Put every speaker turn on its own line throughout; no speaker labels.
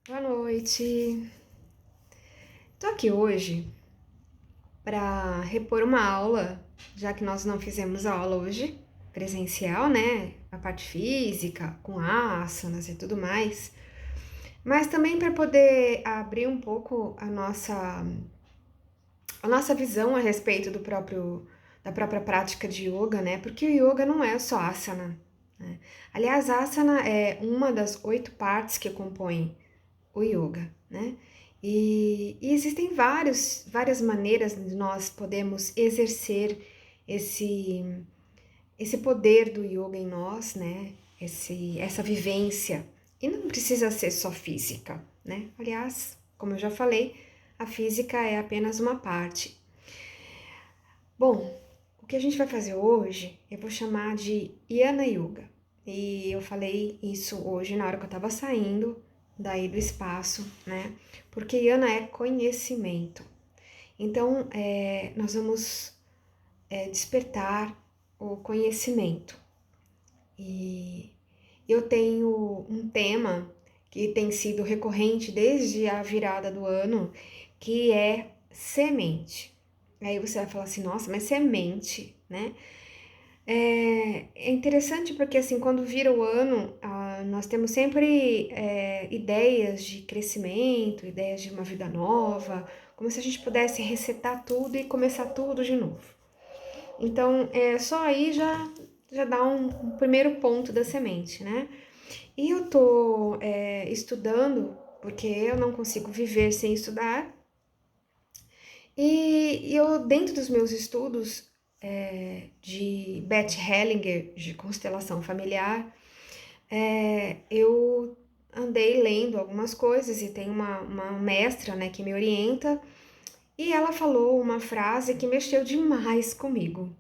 Boa noite. Tô aqui hoje para repor uma aula, já que nós não fizemos a aula hoje, presencial, né? A parte física, com asanas e tudo mais, mas também para poder abrir um pouco a nossa visão a respeito da própria prática de yoga, né? Porque o yoga não é só asana, né? Aliás, asana é uma das 8 partes que compõem o yoga, né? E existem várias maneiras de nós podemos exercer esse, esse poder do yoga em nós, né? Essa vivência. E não precisa ser só física, né? Aliás, como eu já falei, a física é apenas uma parte. Bom, o que a gente vai fazer hoje eu vou chamar de Yana Yoga. E eu falei isso hoje na hora que eu estava saindo daí do espaço, né? Porque Yana é conhecimento. Então, nós vamos despertar o conhecimento. E eu tenho um tema que tem sido recorrente desde a virada do ano, que é semente. Aí você vai falar assim, nossa, mas semente, né? É interessante porque, assim, quando vira o ano, nós temos sempre ideias de crescimento, ideias de uma vida nova, como se a gente pudesse resetar tudo e começar tudo de novo. Então, só aí já dá um primeiro ponto da semente, né? E eu tô estudando, porque eu não consigo viver sem estudar, e eu, dentro dos meus estudos de Beth Hellinger, de constelação familiar, eu andei lendo algumas coisas e tem uma mestra, né, que me orienta, e ela falou uma frase que mexeu demais comigo.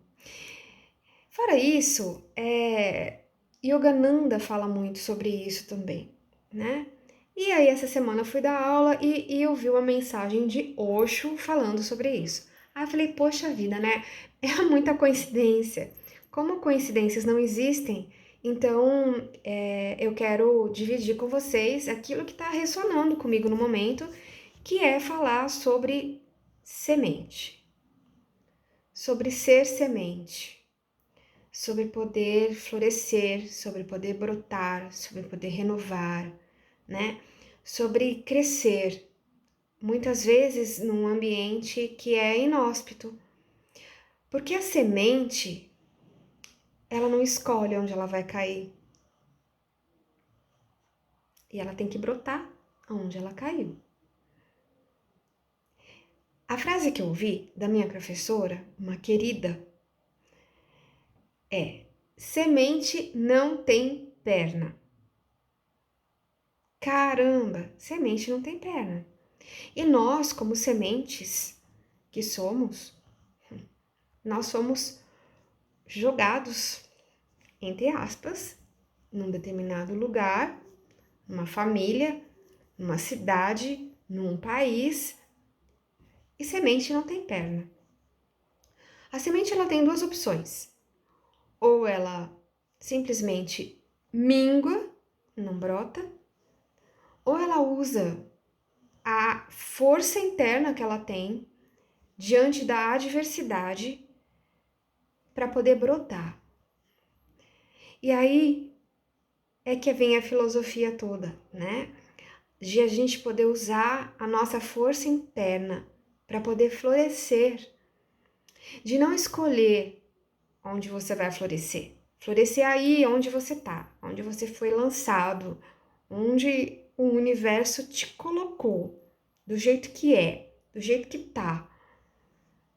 Fora isso, Yogananda fala muito sobre isso também, né? E aí, essa semana eu fui dar aula e eu vi uma mensagem de Osho falando sobre isso. Aí eu falei, poxa vida, né? É muita coincidência. Como coincidências não existem, então eu quero dividir com vocês aquilo que está ressonando comigo no momento, que é falar sobre semente, sobre ser semente, sobre poder florescer, sobre poder brotar, sobre poder renovar, né? Sobre crescer, muitas vezes num ambiente que é inóspito. Porque a semente, ela não escolhe onde ela vai cair. E ela tem que brotar onde ela caiu. A frase que eu ouvi da minha professora, uma querida, é: semente não tem perna. Caramba, semente não tem perna. E nós, como sementes que somos, nós somos jogados, entre aspas, num determinado lugar, numa família, numa cidade, num país, e semente não tem perna. A semente ela tem duas opções. Ou ela simplesmente mingua, não brota, ou ela usa a força interna que ela tem diante da adversidade para poder brotar. E aí é que vem a filosofia toda, né? De a gente poder usar a nossa força interna para poder florescer, de não escolher onde você vai florescer. Florescer aí onde você tá, onde você foi lançado, onde o universo te colocou, do jeito que é, do jeito que tá,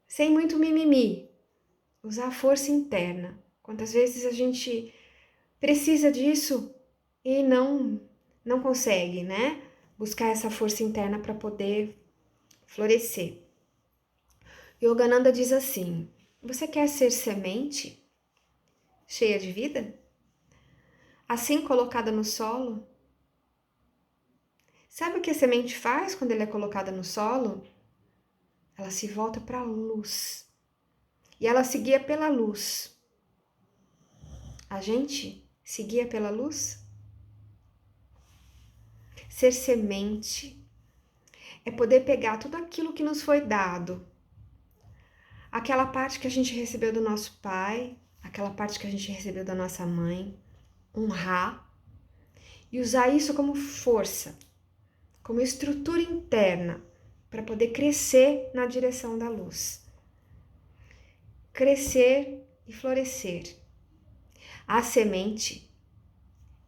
sem muito mimimi. Usar a força interna. Quantas vezes a gente precisa disso e não consegue, né? Buscar essa força interna para poder florescer. Yogananda diz assim: você quer ser semente cheia de vida? Assim colocada no solo? Sabe o que a semente faz quando ela é colocada no solo? Ela se volta para a luz. E ela se guia pela luz. A gente se guia pela luz? Ser semente é poder pegar tudo aquilo que nos foi dado, aquela parte que a gente recebeu do nosso pai, aquela parte que a gente recebeu da nossa mãe, honrar e usar isso como força, como estrutura interna para poder crescer na direção da luz. Crescer e florescer. A semente,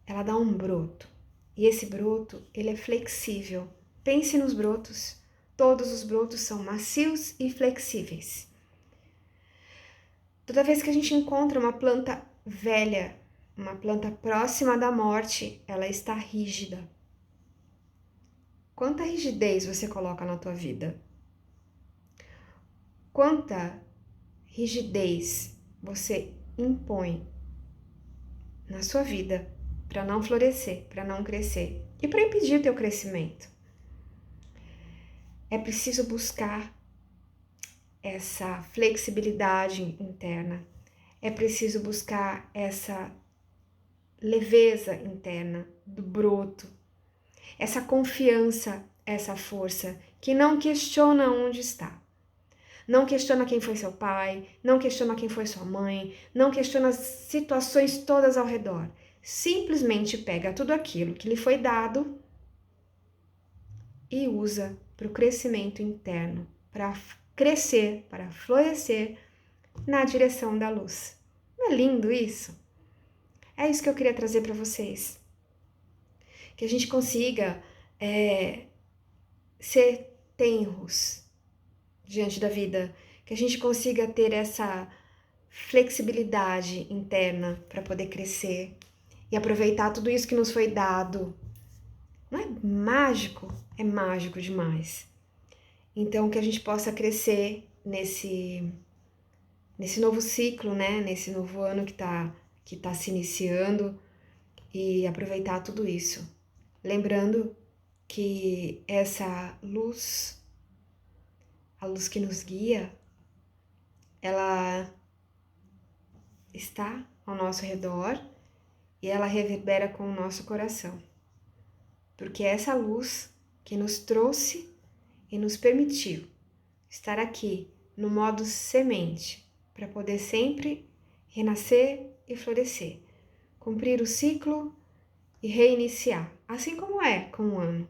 ela dá um broto. E esse broto, ele é flexível. Pense nos brotos. Todos os brotos são macios e flexíveis. Toda vez que a gente encontra uma planta velha, uma planta próxima da morte, ela está rígida. Quanta rigidez você coloca na tua vida? Quanta rigidez você impõe na sua vida para não florescer, para não crescer e para impedir o teu crescimento? É preciso buscar essa flexibilidade interna, é preciso buscar essa leveza interna do broto, essa confiança, essa força que não questiona onde está. Não questiona quem foi seu pai, não questiona quem foi sua mãe, não questiona as situações todas ao redor. Simplesmente pega tudo aquilo que lhe foi dado e usa para o crescimento interno, para crescer, para florescer na direção da luz. Não é lindo isso? É isso que eu queria trazer para vocês. Que a gente consiga ser tenros diante da vida, que a gente consiga ter essa flexibilidade interna para poder crescer e aproveitar tudo isso que nos foi dado. Não é mágico? É mágico demais. Então, que a gente possa crescer nesse novo ciclo, né? Nesse novo ano que tá se iniciando e aproveitar tudo isso. Lembrando que essa luz, a luz que nos guia, ela está ao nosso redor e ela reverbera com o nosso coração. Porque é essa luz que nos trouxe e nos permitiu estar aqui no modo semente, para poder sempre renascer e florescer, cumprir o ciclo e reiniciar, assim como é com o ano.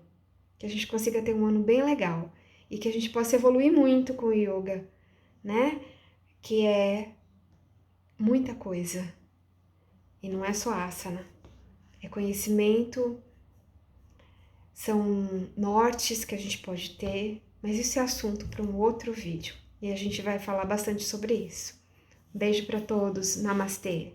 Que a gente consiga ter um ano bem legal e que a gente possa evoluir muito com o yoga, né? Que é muita coisa. E não é só asana, é conhecimento, são nortes que a gente pode ter, mas isso é assunto para um outro vídeo e a gente vai falar bastante sobre isso. Beijo para todos, namastê!